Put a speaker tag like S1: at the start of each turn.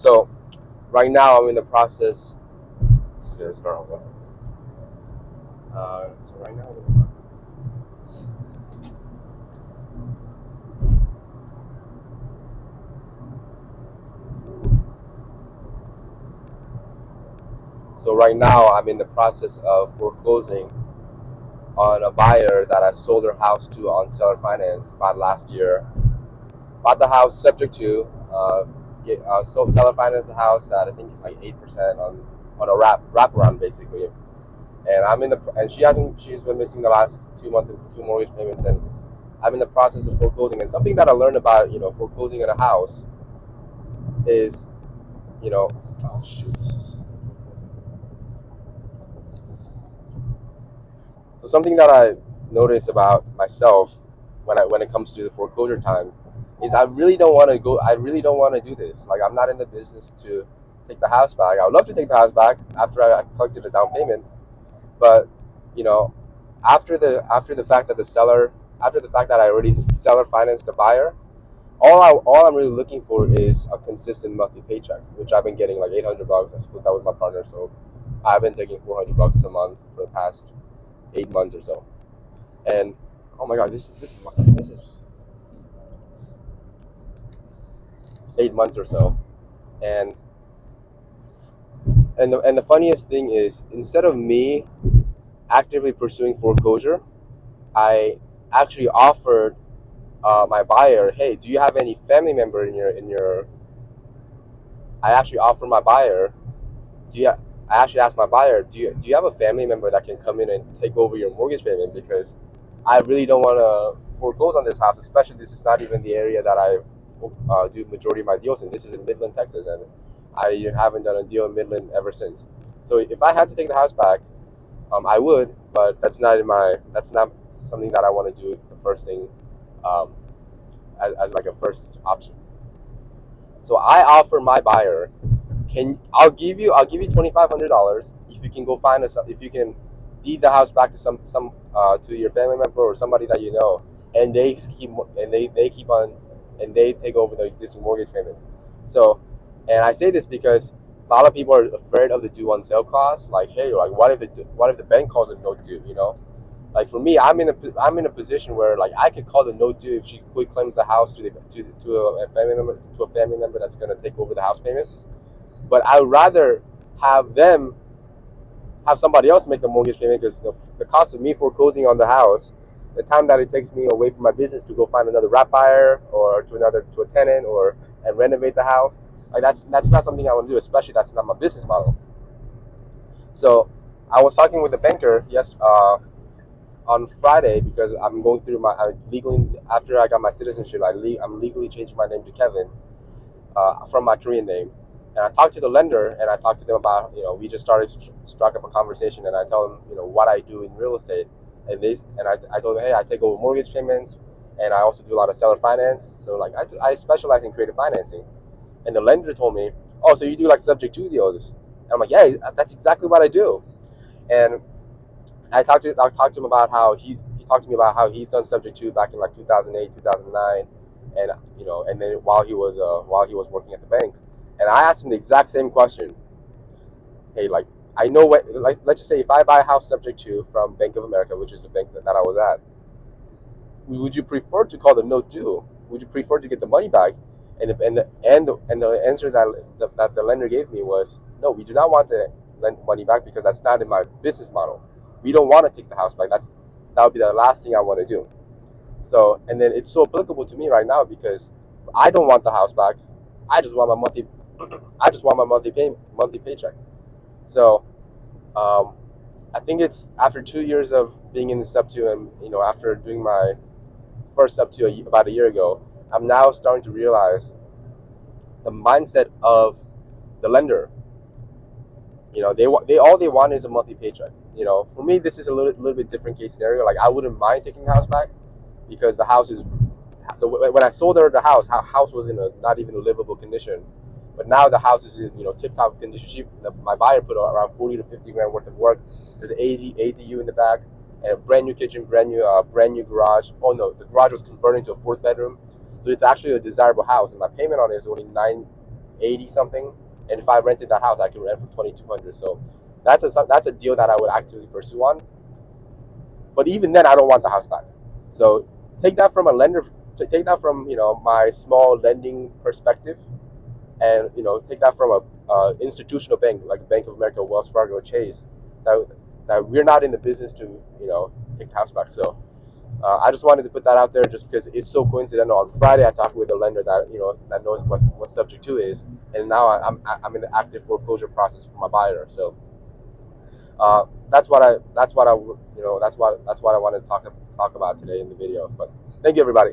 S1: So right now I'm in the process. Okay, let's start over. So right now I'm in the process. So right now I'm in the process of foreclosing on a buyer that I sold her house to on seller finance about last year. Bought the house subject to sold seller finance the house at I think like 8% on a wraparound basically. And she's been missing the last 2 months, two mortgage payments, and I'm in the process of foreclosing. And something that I learned about foreclosing in a house is oh shoot, so something that I notice about myself when it comes to the foreclosure time is I really don't want to go. I really don't want to do this. Like, I'm not in the business to take the house back. I would love to take the house back after I collected a down payment, but you know, after the fact that I already seller financed the buyer, all I'm really looking for is a consistent monthly paycheck, which I've been getting like $800. I split that with my partner, so I've been taking $400 a month for the past 8 months or so. And oh my god, this is 8 months or so. And the funniest thing is, instead of me actively pursuing foreclosure, I actually offered my buyer, hey, do you have any family member in your I actually offered my buyer, do you I actually asked my buyer, do you have a family member that can come in and take over your mortgage payment, because I really don't want to foreclose on this house, especially this is not even the area that I do majority of my deals in. This is in Midland, Texas, and I haven't done a deal in Midland ever since. So if I had to take the house back, I would, but that's not something that I want to do the first thing, um, as like a first option. So I offer my buyer, I'll give you $2,500 if you can go find us, if you can deed the house back to some to your family member or somebody that you know, and they keep on, and they take over the existing mortgage payment. So, and I say this because a lot of people are afraid of the due on sale clause. Like, hey, like what if the bank calls it no due? Like for me, I'm in a position where like I could call the no due if she quick claims the house to a family member that's going to take over the house payment. But I would rather have somebody else make the mortgage payment, because the cost of me foreclosing on the house, the time that it takes me away from my business to go find another wrap buyer or to a tenant or and renovate the house, like that's not something I want to do. Especially that's not my business model. So I was talking with the banker on Friday, because I'm going through legally, after I got my citizenship, I'm legally changing my name to Kevin, from my Korean name. And I talked to the lender, and I talked to them about, we just struck up a conversation, and I tell them, what I do in real estate. I told them, hey, I take over mortgage payments, and I also do a lot of seller finance. So like I specialize in creative financing. And the lender told me, oh, so you do like subject to deals? And I'm like, yeah, that's exactly what I do. And I talked to him about how he talked to me about how he's done subject to back in like 2008, 2009, and and then while he was working at the bank. And I asked him the exact same question. Hey, like, I know what, like, let's just say if I buy a house subject to from Bank of America, which is the bank that I was at, would you prefer to call the note due? Would you prefer to get the money back? And the answer that the lender gave me was, no, we do not want the money back, because that's not in my business model. We don't want to take the house back. That would be the last thing I want to do. So, and then it's so applicable to me right now, because I don't want the house back. I just want my monthly paycheck. So, um, I think it's after 2 years of being in the Subto, and after doing my first Subto about a year ago, I'm now starting to realize the mindset of the lender. They want is a monthly paycheck. For me, this is a little bit different case scenario. Like, I wouldn't mind taking the house back, because the house is, when I sold her the house was in a not even a livable condition. But now the house is in tip top condition. My buyer put around 40 to 50 grand worth of work. There's an ADU in the back, and a brand new kitchen, brand new garage. Oh no, the garage was converted into a fourth bedroom, so it's actually a desirable house. And my payment on it is only 80 something, and if I rented that house, I could rent for 2,200. So that's a deal that I would actively pursue on. But even then, I don't want the house back. So take that from a lender, take that from my small lending perspective, and take that from a institutional bank like Bank of America, Wells Fargo, Chase, that we're not in the business to take the house back. So I just wanted to put that out there just because it's so coincidental. On Friday, I talked with a lender that knows what Subject to is, and now I'm in the active foreclosure process for my buyer. So that's what I wanted to talk about today in the video. But thank you, everybody.